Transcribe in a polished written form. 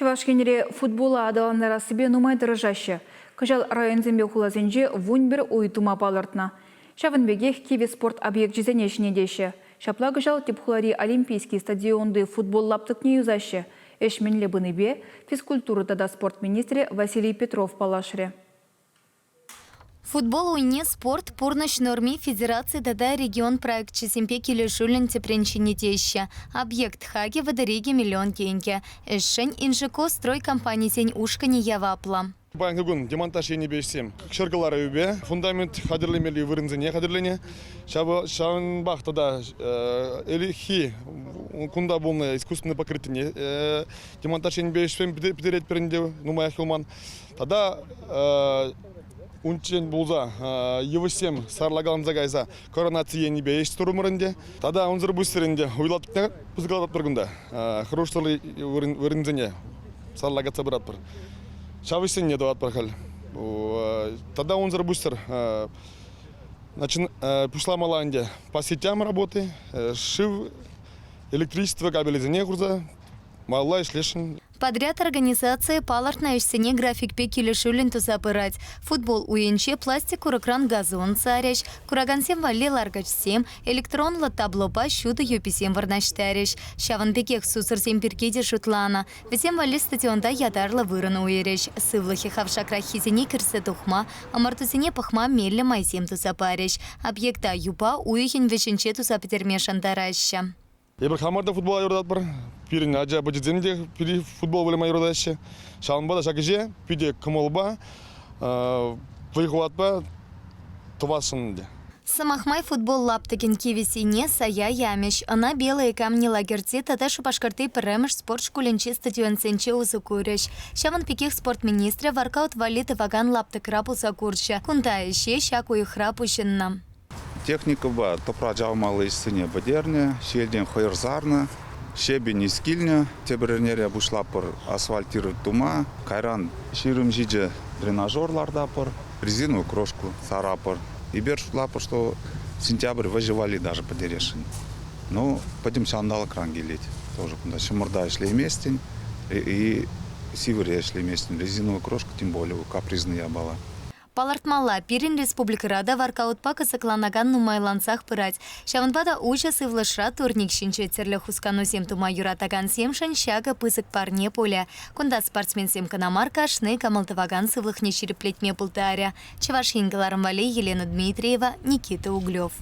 Чувашкенере футбола адаланнара себе нумай дырыжаще. Кыжал районзембе хулазенже вунь бір уйтума палыртна. Шавынбегех киви спорт объект жезенешіне деше. Шапла кыжал тепхулари олимпийский стадионды футбол лаптыкне юзаще. Эшменле быныбе физкультура тада спорт министре Василий Петров палашре. Футбол уйне спорт пурныш норме федерации тада регион проект чесемпе келешулен тепренчине теща. Объект хаги водореги миллион тенге. Эшшен инжико строй компании сень ушкани явапла. Банкагун демонтаж ени бешсем. Кшыргалары үбе, фундамент хадырлемели вырынзыне хадырлене. Шавын бақтада элихи кунда болны искусственное покрытие. Демонтаж ени бешсем пидерет перенде нумая хилман. Тада унчен булза евсем сарлаган загайза коронация ени беш турумрынде. Тада унзыр бустеренде уйлатыпна пызгалат тургунда. Хрушталы вырынзыне сарлагатса братпыр. Шавысен не дават прохал. Тогда он зарбустер. Пошла Маланде по сетям работы, шив электричество, кабели за негруза, малай шлешен. Подряд организации паларт на ишсене график пекили шулин тузапырать. Футбол уенче, пластик уракран газон царящ, курагансем валли ларгачсем, электронла таблопа щуды юписем варнаштарящ. Шаван пекех сусырсем перкеде шутлана. Весем валли стадионда ядарла вырана уерещ. Сывлахи хавшакрахизене кирсе тухма, а мартусене пахма мелле майсем тузапарящ. Объекта юпа уехень веченче тузапетермешан дараща. Ибрахамарда футбол айордат бар. Пирин аджа баджидзенде пири футбол вылем айордатше. Шаланбада шакиже пиде кымолба выхватба тувасынде. Самахмай футбол лаптыген кивисине сая ямеш. Она белые камни лагерти таташу пашкарты премеш спорт школенче стадион сенче узукуреш. Шаван пиких спортминистра варкаут валит ваган лаптык рапу закурча. Кунта ищи щаку и храпущенна. Техника ба топраджав малый сыне бадерне, щельден хойрзарна, щебень скильня, тебернере бушлапор асфальтирует тума, кайран ширым жиже тренажерлардапор, резиновую крошку сарапор. И бершлапор, что сентябрь выживали даже по дерешине. Ну, пойдем сандал кран гелить. Тоже куда шамурда шли местень и сивере шли местень. Резиновую крошку тем более капризная была. Палартмала пирин республика рада варкаутпа кысыкланаган нумайлансах пырать. Шаванбада уча сывлышра турник шинче терле хускану сем тума юратаган семшен щага пысык парне поля. Кунда спортсмен сем канамарка шны камалтываган сывлых не череплетме пултаря. Чеваш хингаларам валей Елена Дмитриева, Никита Углев.